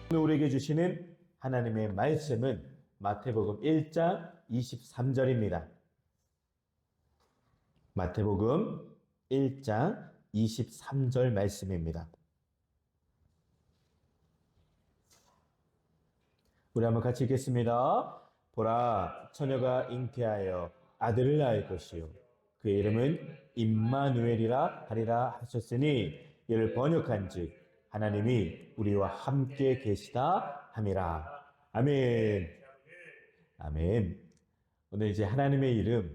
오늘 우리에게 주시는 하나님의 말씀은 마태복음 1장 23절입니다. 마태복음 1장 23절 말씀입니다. 우리 한번 같이 읽겠습니다. 보라, 처녀가 잉태하여 아들을 낳을 것이요 그의 이름은 임마누엘이라 하리라 하셨으니 이를 번역한즉 하나님이 우리와 함께 계시다 함이라. 아멘. 아멘. 오늘 이제 하나님의 이름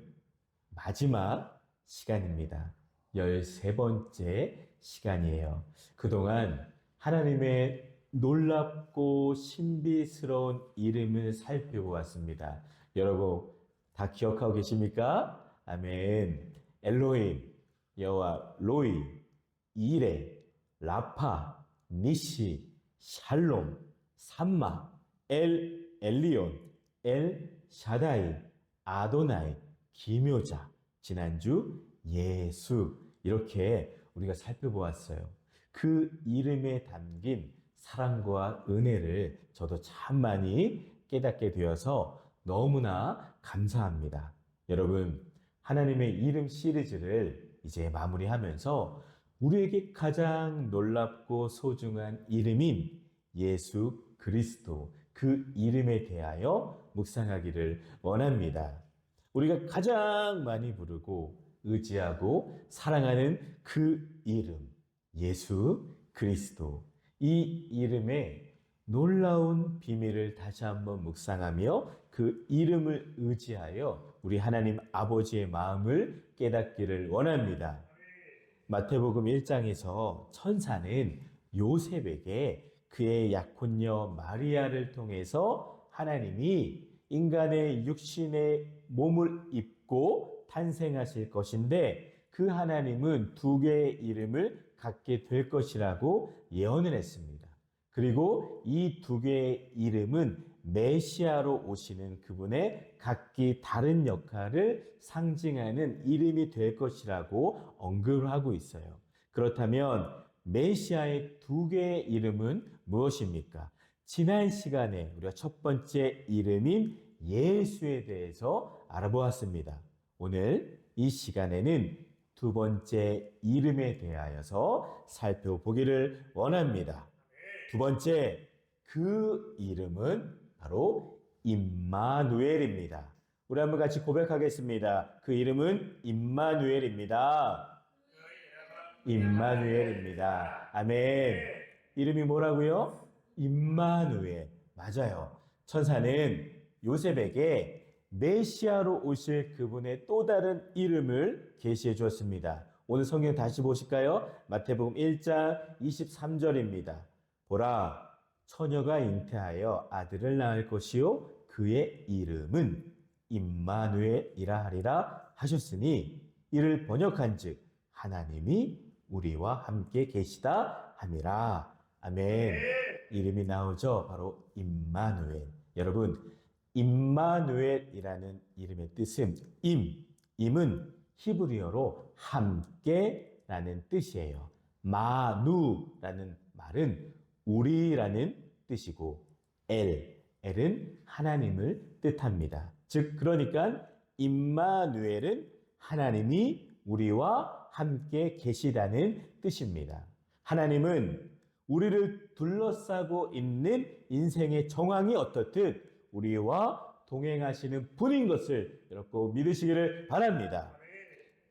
마지막 시간입니다. 13번째 시간이에요. 그동안 하나님의 놀랍고 신비스러운 이름을 살펴보았습니다. 여러분 다 기억하고 계십니까? 아멘. 엘로힘, 여호와 로이, 이레, 라파, 니시, 샬롬, 삼마, 엘리온, 엘 샤다이, 아도나이, 기묘자, 지난주 예수, 이렇게 우리가 살펴보았어요. 그 이름에 담긴 사랑과 은혜를 저도 참 많이 깨닫게 되어서 너무나 감사합니다. 여러분, 하나님의 이름 시리즈를 이제 마무리하면서 우리에게 가장 놀랍고 소중한 이름인 예수 그리스도, 그 이름에 대하여 묵상하기를 원합니다. 우리가 가장 많이 부르고 의지하고 사랑하는 그 이름, 예수 그리스도. 이 이름의 놀라운 비밀을 다시 한번 묵상하며 그 이름을 의지하여 우리 하나님 아버지의 마음을 깨닫기를 원합니다. 마태복음 1장에서 천사는 요셉에게 그의 약혼녀 마리아를 통해서 하나님이 인간의 육신의 몸을 입고 탄생하실 것인데 그 하나님은 두 개의 이름을 갖게 될 것이라고 예언을 했습니다. 그리고 이 두 개의 이름은 메시아로 오시는 그분의 각기 다른 역할을 상징하는 이름이 될 것이라고 언급을 하고 있어요. 그렇다면 메시아의 두 개의 이름은 무엇입니까? 지난 시간에 우리가 첫 번째 이름인 예수에 대해서 알아보았습니다. 오늘 이 시간에는 두 번째 이름에 대하여서 살펴보기를 원합니다. 두 번째, 그 이름은 바로 임마누엘입니다. 우리 한번 같이 고백하겠습니다. 그 이름은 임마누엘입니다. 임마누엘입니다. 아멘. 이름이 뭐라고요? 임마누엘. 맞아요. 천사는 요셉에게 메시아로 오실 그분의 또 다른 이름을 계시해 주었습니다. 오늘 성경 다시 보실까요? 마태복음 1장 23절입니다. 보라, 처녀가 잉태하여 아들을 낳을 것이요 그의 이름은 임마누엘이라 하리라 하셨으니 이를 번역한즉 하나님이 우리와 함께 계시다 함이라. 아멘. 이름이 나오죠. 바로 임마누엘. 여러분, 임마누엘이라는 이름의 뜻은 임은 히브리어로 함께라는 뜻이에요. 마누라는 말은 우리라는 뜻이고 엘은 하나님을 뜻합니다. 즉 그러니까 임마누엘은 하나님이 우리와 함께 계시다는 뜻입니다. 하나님은 우리를 둘러싸고 있는 인생의 정황이 어떻든 우리와 동행하시는 분인 것을 여러분 믿으시기를 바랍니다.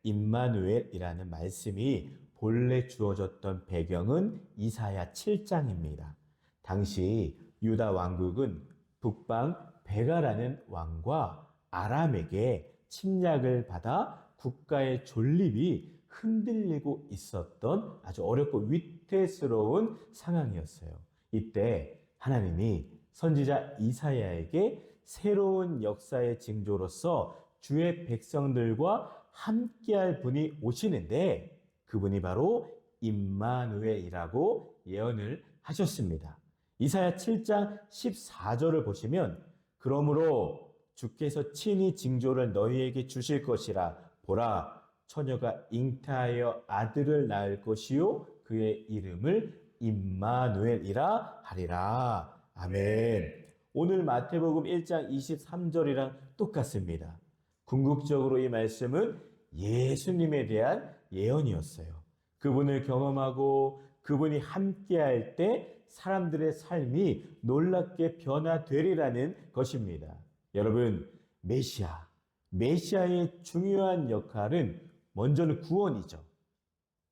임마누엘이라는 말씀이 본래 주어졌던 배경은 이사야 7장입니다. 당시 유다 왕국은 북방 베가라는 왕과 아람에게 침략을 받아 국가의 존립이 흔들리고 있었던 아주 어렵고 위태스러운 상황이었어요. 이때 하나님이 선지자 이사야에게 새로운 역사의 징조로서 주의 백성들과 함께할 분이 오시는데 그분이 바로 임마누엘이라고 예언을 하셨습니다. 이사야 7장 14절을 보시면 그러므로 주께서 친히 징조를 너희에게 주실 것이라. 보라, 처녀가 잉태하여 아들을 낳을 것이요 그의 이름을 임마누엘이라 하리라. 아멘. 오늘 마태복음 1장 23절이랑 똑같습니다. 궁극적으로 이 말씀은 예수님에 대한 예언이었어요. 그분을 경험하고 그분이 함께할 때 사람들의 삶이 놀랍게 변화되리라는 것입니다. 여러분, 메시아의 중요한 역할은 먼저는 구원이죠.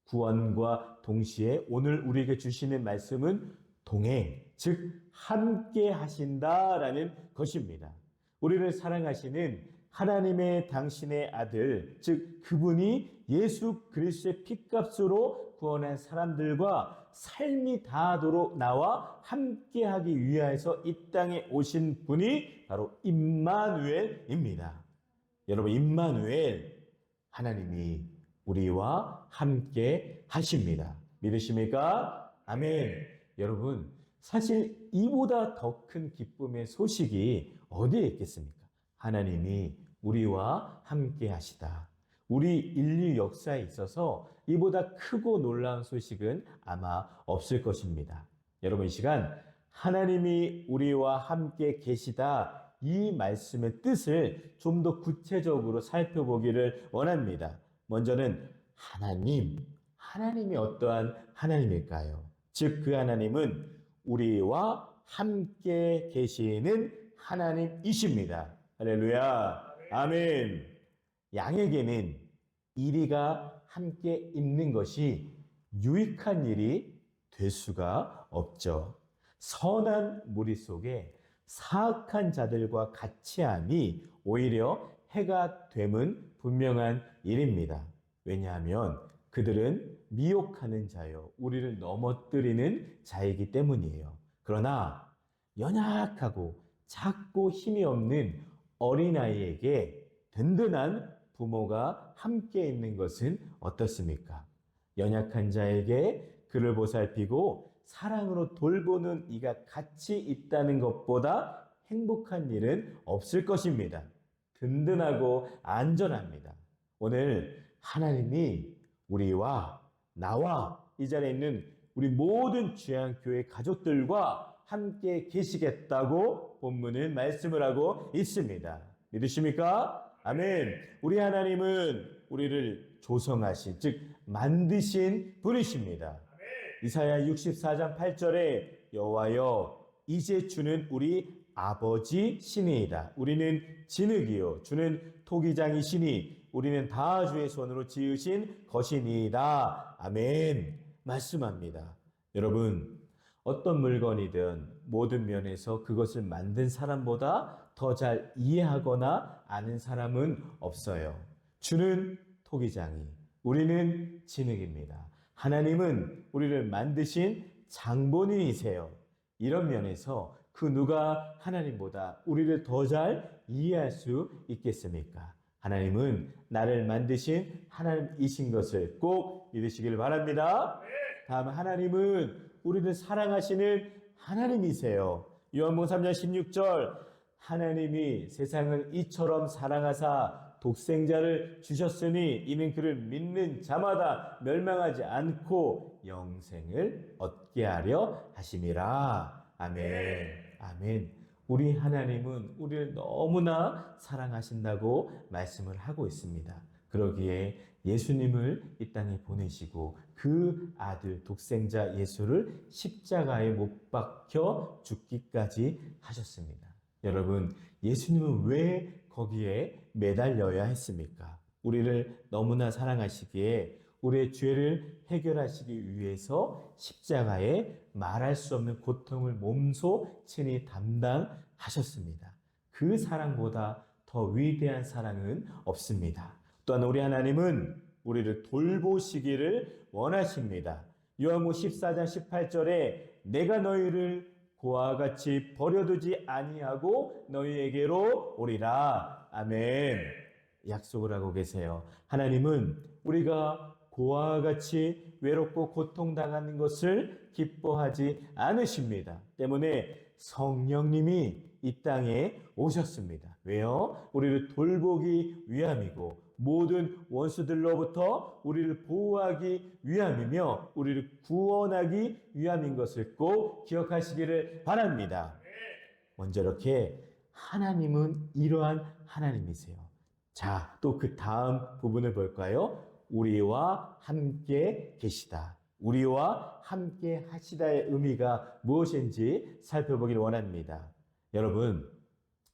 구원과 동시에 오늘 우리에게 주시는 말씀은 동행, 즉 함께 하신다라는 것입니다. 우리를 사랑하시는 하나님의 당신의 아들, 즉 그분이 예수 그리스도의 피값으로 구원한 사람들과 삶이 다하도록 나와 함께하기 위하여서 이 땅에 오신 분이 바로 임마누엘입니다. 여러분, 임마누엘, 하나님이 우리와 함께 하십니다. 믿으십니까? 아멘. 여러분, 사실 이보다 더 큰 기쁨의 소식이 어디에 있겠습니까? 하나님이 우리와 함께 하시다. 우리 인류 역사에 있어서 이보다 크고 놀라운 소식은 아마 없을 것입니다. 여러분, 이 시간 하나님이 우리와 함께 계시다, 이 말씀의 뜻을 좀 더 구체적으로 살펴보기를 원합니다. 먼저는 하나님이 어떠한 하나님일까요? 즉 그 하나님은 우리와 함께 계시는 하나님이십니다. 할렐루야. 아멘. 양에게는 이리가 함께 있는 것이 유익한 일이 될 수가 없죠. 선한 무리 속에 사악한 자들과 같이함이 오히려 해가 됨은 분명한 일입니다. 왜냐하면 그들은 미혹하는 자요, 우리를 넘어뜨리는 자이기 때문이에요. 그러나 연약하고 작고 힘이 없는 어린아이에게 든든한 부모가 함께 있는 것은 어떻습니까? 연약한 자에게 그를 보살피고 사랑으로 돌보는 이가 같이 있다는 것보다 행복한 일은 없을 것입니다. 든든하고 안전합니다. 오늘 하나님이 우리와 나와 이 자리에 있는 우리 모든 주양교회 가족들과 함께 계시겠다고 본문은 말씀을 하고 있습니다. 믿으십니까? 아멘. 우리 하나님은 우리를 조성하신, 즉 만드신 분이십니다. 이사야 64장 8절에 여호와여, 이제 주는 우리 아버지 신이이다. 우리는 진흙이요 주는 토기장이시니 우리는 다 주의 손으로 지으신 것이니이다. 아멘. 말씀합니다. 여러분, 어떤 물건이든 모든 면에서 그것을 만든 사람보다 더 잘 이해하거나 아는 사람은 없어요. 주는 토기장이, 우리는 진흙입니다. 하나님은 우리를 만드신 장본인이세요. 이런 면에서 그 누가 하나님보다 우리를 더 잘 이해할 수 있겠습니까? 하나님은 나를 만드신 하나님이신 것을 꼭 믿으시길 바랍니다. 다음, 하나님은 우리를 사랑하시는 하나님이세요. 요한복음 3장 16절, 하나님이 세상을 이처럼 사랑하사 독생자를 주셨으니 이는 그를 믿는 자마다 멸망하지 않고 영생을 얻게 하려 하심이라. 아멘. 아멘. 우리 하나님은 우리를 너무나 사랑하신다고 말씀을 하고 있습니다. 그러기에 예수님을 이 땅에 보내시고 그 아들 독생자 예수를 십자가에 못 박혀 죽기까지 하셨습니다. 여러분, 예수님은 왜 거기에 매달려야 했습니까? 우리를 너무나 사랑하시기에 우리의 죄를 해결하시기 위해서 십자가에 말할 수 없는 고통을 몸소 친히 담당하셨습니다. 그 사랑보다 더 위대한 사랑은 없습니다. 또한 우리 하나님은 우리를 돌보시기를 원하십니다. 요한복음 14장 18절에 내가 너희를 고와 같이 버려두지 아니하고 너희에게로 오리라. 아멘. 약속을 하고 계세요. 하나님은 우리가 고와 같이 외롭고 고통당하는 것을 기뻐하지 않으십니다. 때문에 성령님이 이 땅에 오셨습니다. 왜요? 우리를 돌보기 위함이고 모든 원수들로부터 우리를 보호하기 위함이며 우리를 구원하기 위함인 것을 꼭 기억하시기를 바랍니다. 먼저 이렇게 하나님은 이러한 하나님이세요. 자, 또 그 다음 부분을 볼까요? 우리와 함께 계시다. 우리와 함께 하시다의 의미가 무엇인지 살펴보기를 원합니다. 여러분,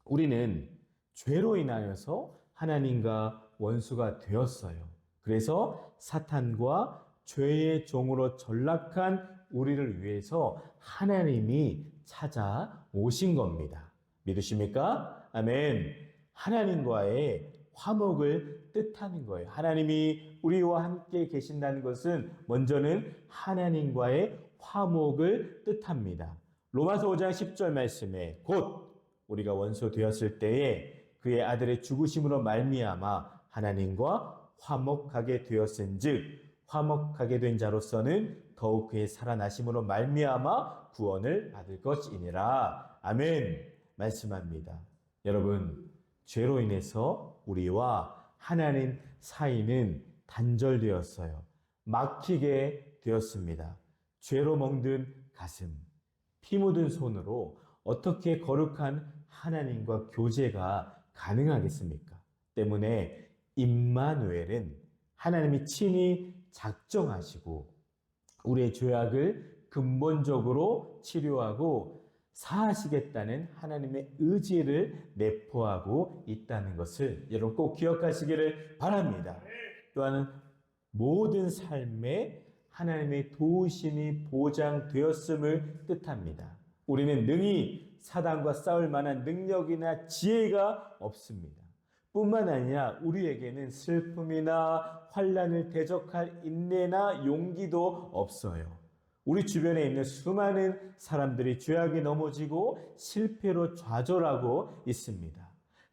우리는 죄로 인하여서 하나님과 원수가 되었어요. 그래서 사탄과 죄의 종으로 전락한 우리를 위해서 하나님이 찾아오신 겁니다. 믿으십니까? 아멘. 하나님과의 화목을 뜻하는 거예요. 하나님이 우리와 함께 계신다는 것은 먼저는 하나님과의 화목을 뜻합니다. 로마서 5장 10절 말씀에 곧 우리가 원수 되었을 때에 그의 아들의 죽으심으로 말미암아 하나님과 화목하게 되었은즉 화목하게 된 자로서는 더욱 그의 살아나심으로 말미암아 구원을 받을 것이니라. 아멘. 말씀합니다. 여러분, 죄로 인해서 우리와 하나님 사이는 단절되었어요. 막히게 되었습니다. 죄로 멍든 가슴, 피 묻은 손으로 어떻게 거룩한 하나님과 교제가 가능하겠습니까? 때문에 임마누엘은 하나님이 친히 작정하시고 우리의 죄악을 근본적으로 치료하고 사하시겠다는 하나님의 의지를 내포하고 있다는 것을 여러분 꼭 기억하시기를 바랍니다. 또한 모든 삶에 하나님의 도우심이 보장되었음을 뜻합니다. 우리는 능히 사단과 싸울 만한 능력이나 지혜가 없습니다. 뿐만 아니라 우리에게는 슬픔이나 환난을 대적할 인내나 용기도 없어요. 우리 주변에 있는 수많은 사람들이 죄악에 넘어지고 실패로 좌절하고 있습니다.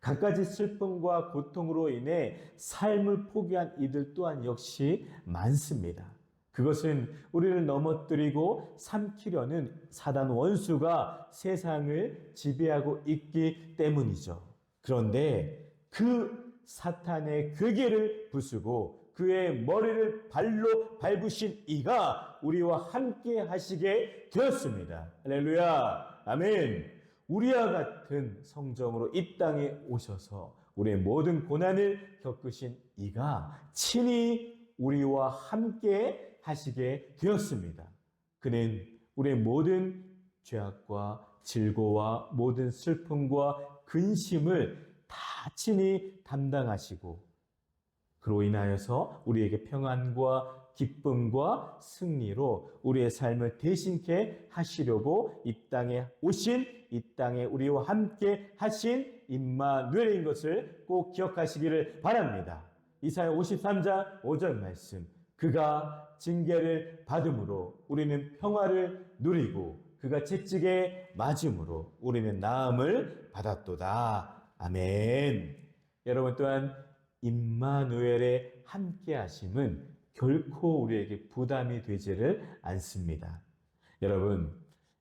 갖가지 슬픔과 고통으로 인해 삶을 포기한 이들 또한 역시 많습니다. 그것은 우리를 넘어뜨리고 삼키려는 사단 원수가 세상을 지배하고 있기 때문이죠. 그런데 그 사탄의 괴계를 부수고 그의 머리를 발로 밟으신 이가 우리와 함께 하시게 되었습니다. 할렐루야. 아멘. 우리와 같은 성정으로 이 땅에 오셔서 우리의 모든 고난을 겪으신 이가 친히 우리와 함께 하시게 되었습니다. 그는 우리의 모든 죄악과 질고와 모든 슬픔과 근심을 다 친히 담당하시고 그로 인하여서 우리에게 평안과 기쁨과 승리로 우리의 삶을 대신케 하시려고 이 땅에 오신, 이 땅에 우리와 함께 하신 임마누엘인 것을 꼭 기억하시기를 바랍니다. 이사야 53장 5절 말씀, 그가 징계를 받음으로 우리는 평화를 누리고 그가 채찍에 맞음으로 우리는 나음을 받았도다. 아멘. 여러분 또한 임마누엘의 함께 하심은 결코 우리에게 부담이 되지를 않습니다.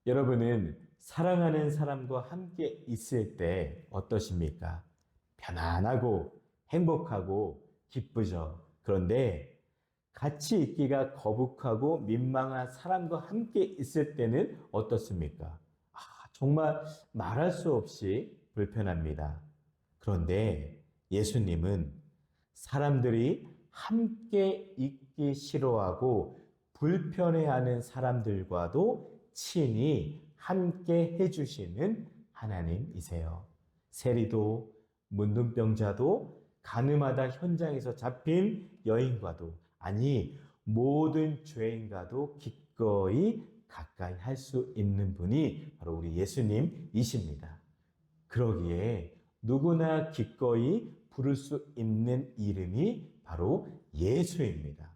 여러분은 사랑하는 사람과 함께 있을 때 어떠십니까? 편안하고 행복하고 기쁘죠. 그런데 같이 있기가 거북하고 민망한 사람과 함께 있을 때는 어떻습니까? 정말 말할 수 없이 불편합니다. 그런데 예수님은 사람들이 함께 있기 싫어하고 불편해하는 사람들과도 친히 함께 해주시는 하나님이세요. 세리도 문둥병자도 가늠하다 현장에서 잡힌 여인과도 아니 모든 죄인과도 기꺼이 가까이 할 수 있는 분이 바로 우리 예수님이십니다. 그러기에 누구나 기꺼이 부를 수 있는 이름이 바로 예수입니다.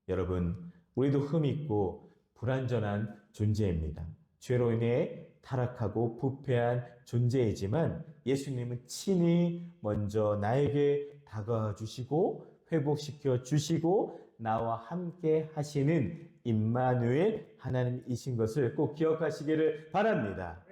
여러분, 우리도 흠있고 불완전한 존재입니다. 죄로 인해 타락하고 부패한 존재이지만 예수님은 친히 먼저 나에게 다가와 주시고 회복시켜 주시고 나와 함께 하시는 임마누엘 하나님이신 것을 꼭 기억하시기를 바랍니다.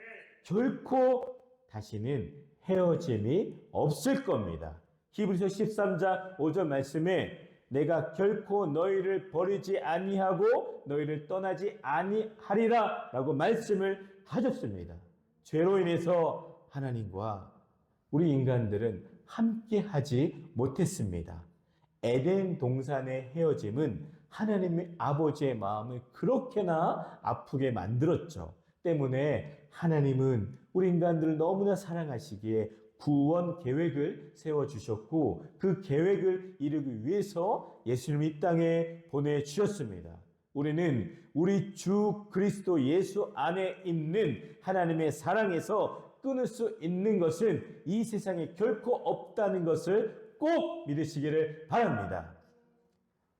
결코 다시는 헤어짐이 없을 겁니다. 히브리서 13장 5절 말씀에 내가 결코 너희를 버리지 아니하고 너희를 떠나지 아니하리라 라고 말씀을 하셨습니다. 죄로 인해서 하나님과 우리 인간들은 함께 하지 못했습니다. 에덴 동산의 헤어짐은 하나님의 아버지의 마음을 그렇게나 아프게 만들었죠. 때문에 하나님은 우리 인간들을 너무나 사랑하시기에 구원 계획을 세워주셨고 그 계획을 이루기 위해서 예수님을 이 땅에 보내주셨습니다. 우리는 우리 주 그리스도 예수 안에 있는 하나님의 사랑에서 끊을 수 있는 것은 이 세상에 결코 없다는 것을 꼭 믿으시기를 바랍니다.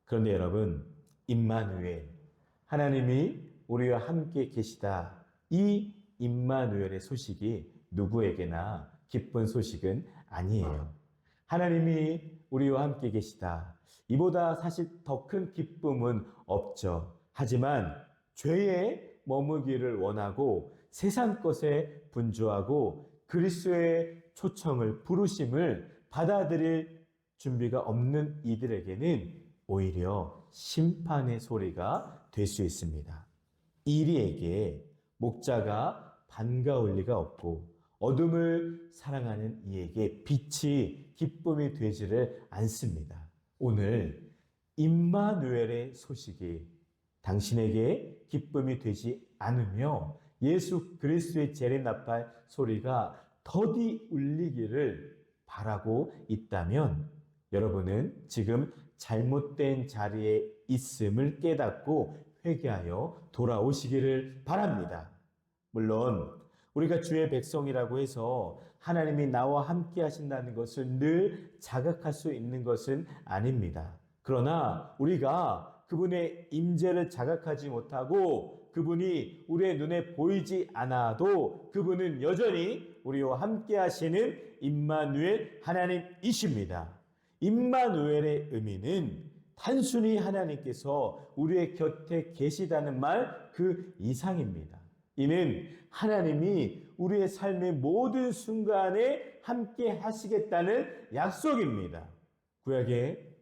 그런데 여러분, 임마누엘, 하나님이 우리와 함께 계시다. 이 임마누엘의 소식이 누구에게나 기쁜 소식은 아니에요. 하나님이 우리와 함께 계시다. 이보다 사실 더 큰 기쁨은 없죠. 하지만 죄에 머무기를 원하고 세상 것에 분주하고 그리스도의 초청을 부르심을 받아들일 준비가 없는 이들에게는 오히려 심판의 소리가 될 수 있습니다. 이리에게 목자가 반가울 리가 없고 어둠을 사랑하는 이에게 빛이 기쁨이 되지를 않습니다. 오늘 임마누엘의 소식이 당신에게 기쁨이 되지 않으며 예수 그리스도의 재림나팔 소리가 더디 울리기를 바라고 있다면 여러분은 지금 잘못된 자리에 있음을 깨닫고 회개하여 돌아오시기를 바랍니다. 물론 우리가 주의 백성이라고 해서 하나님이 나와 함께 하신다는 것을 늘 자각할 수 있는 것은 아닙니다. 그러나 우리가 그분의 임재를 자각하지 못하고 그분이 우리의 눈에 보이지 않아도 그분은 여전히 우리와 함께 하시는 임마누엘 하나님이십니다. 임마누엘의 의미는 단순히 하나님께서 우리의 곁에 계시다는 말 그 이상입니다. 이는 하나님이 우리의 삶의 모든 순간에 함께 하시겠다는 약속입니다. 구약의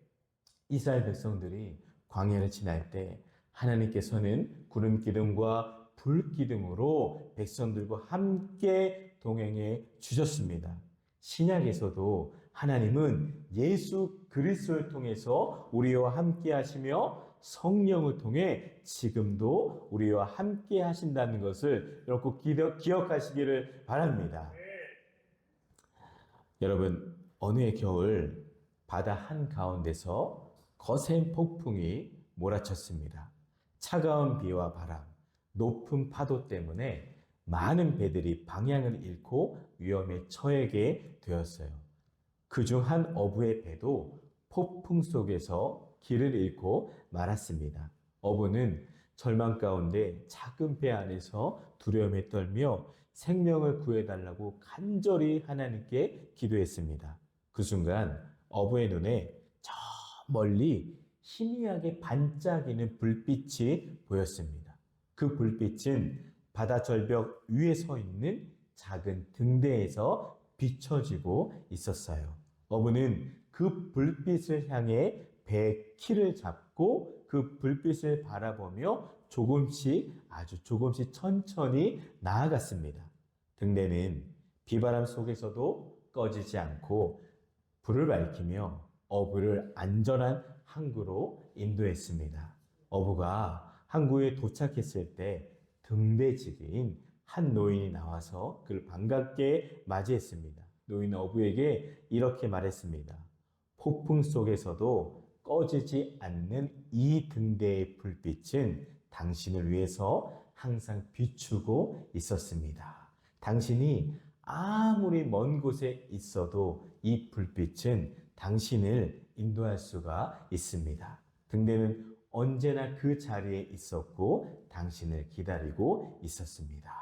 이스라엘 백성들이 광야를 지날 때 하나님께서는 구름 기둥과 불 기둥으로 백성들과 함께 동행해 주셨습니다. 신약에서도 하나님은 예수 그리스도를 통해서 우리와 함께 하시며 성령을 통해 지금도 우리와 함께 하신다는 것을 여러분 기억하시기를 바랍니다. 여러분, 어느 해 겨울 바다 한가운데서 거센 폭풍이 몰아쳤습니다. 차가운 비와 바람, 높은 파도 때문에 많은 배들이 방향을 잃고 위험에 처하게 되었어요. 그중 한 어부의 배도 폭풍 속에서 길을 잃고 말았습니다. 어부는 절망 가운데 작은 배 안에서 두려움에 떨며 생명을 구해달라고 간절히 하나님께 기도했습니다. 그 순간 어부의 눈에 저 멀리 희미하게 반짝이는 불빛이 보였습니다. 그 불빛은 바다 절벽 위에 서 있는 작은 등대에서 비춰지고 있었어요. 어부는 그 불빛을 향해 배의 키를 잡고 그 불빛을 바라보며 아주 조금씩 천천히 나아갔습니다. 등대는 비바람 속에서도 꺼지지 않고 불을 밝히며 어부를 안전한 항구로 인도했습니다. 어부가 항구에 도착했을 때 등대지기인 한 노인이 나와서 그를 반갑게 맞이했습니다. 노인은 어부에게 이렇게 말했습니다. 폭풍 속에서도 꺼지지 않는 이 등대의 불빛은 당신을 위해서 항상 비추고 있었습니다. 당신이 아무리 먼 곳에 있어도 이 불빛은 당신을 인도할 수가 있습니다. 등대는 언제나 그 자리에 있었고 당신을 기다리고 있었습니다.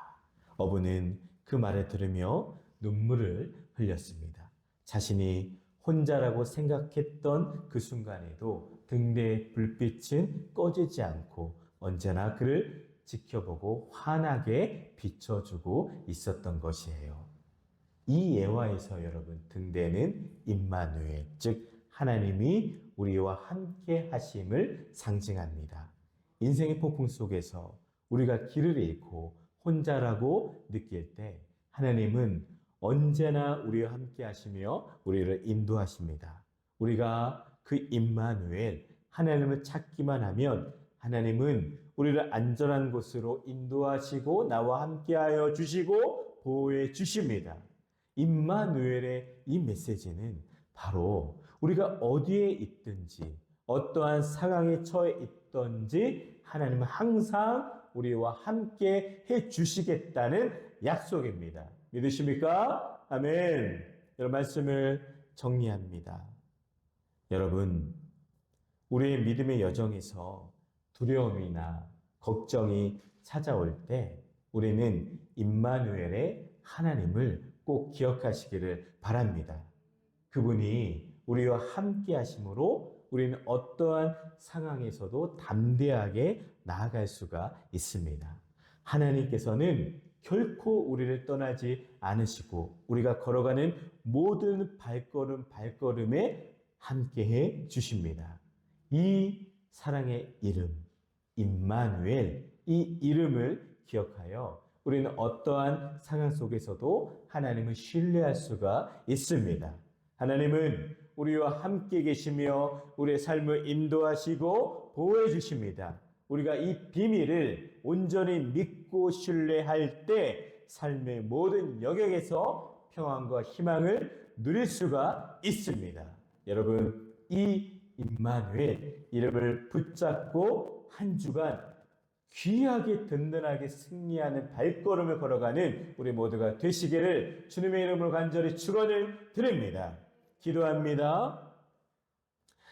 어부는 그 말을 들으며 눈물을 흘렸습니다. 자신이 혼자라고 생각했던 그 순간에도 등대의 불빛은 꺼지지 않고 언제나 그를 지켜보고 환하게 비춰주고 있었던 것이에요. 이 예화에서 여러분 등대는 임마누엘, 즉 하나님이 우리와 함께 하심을 상징합니다. 인생의 폭풍 속에서 우리가 길을 잃고 혼자라고 느낄 때 하나님은 언제나 우리와 함께 하시며 우리를 인도하십니다. 우리가 그 임마누엘 하나님을 찾기만 하면 하나님은 우리를 안전한 곳으로 인도하시고 나와 함께하여 주시고 보호해 주십니다. 임마누엘의 이 메시지는 바로 우리가 어디에 있든지 어떠한 상황에 처해 있든지 하나님은 항상 우리와 함께 해 주시겠다는 약속입니다. 믿으십니까? 아멘. 여러분 말씀을 정리합니다. 여러분, 우리의 믿음의 여정에서 두려움이나 걱정이 찾아올 때 우리는 임마누엘의 하나님을 꼭 기억하시기를 바랍니다. 그분이 우리와 함께 하심으로 우리는 어떠한 상황에서도 담대하게 나아갈 수가 있습니다. 하나님께서는 결코 우리를 떠나지 않으시고 우리가 걸어가는 모든 발걸음에 함께해 주십니다. 이 사랑의 이름 임마누엘, 이 이름을 기억하여 우리는 어떠한 상황 속에서도 하나님을 신뢰할 수가 있습니다. 하나님은 우리와 함께 계시며 우리의 삶을 인도하시고 보호해 주십니다. 우리가 이 비밀을 온전히 믿고 신뢰할 때 삶의 모든 영역에서 평안과 희망을 누릴 수가 있습니다. 여러분, 이 임마누엘 이름을 붙잡고 한 주간 귀하게 든든하게 승리하는 발걸음을 걸어가는 우리 모두가 되시기를 주님의 이름으로 간절히 축원을 드립니다. 기도합니다.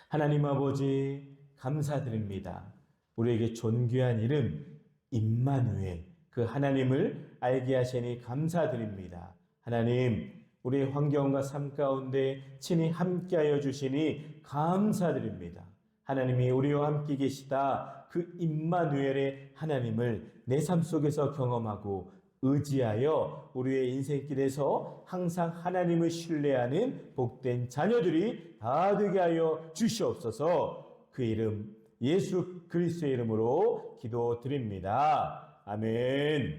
하나님 아버지 감사드립니다. 우리에게 존귀한 이름 임마누엘, 그 하나님을 알게 하시니 감사드립니다. 하나님, 우리의 환경과 삶 가운데 친히 함께하여 주시니 감사드립니다. 하나님이 우리와 함께 계시다, 그 임마누엘의 하나님을 내 삶 속에서 경험하고 의지하여 우리의 인생길에서 항상 하나님을 신뢰하는 복된 자녀들이 다 되게 하여 주시옵소서. 그 이름 예수 그리스도의 이름으로 기도드립니다. 아멘.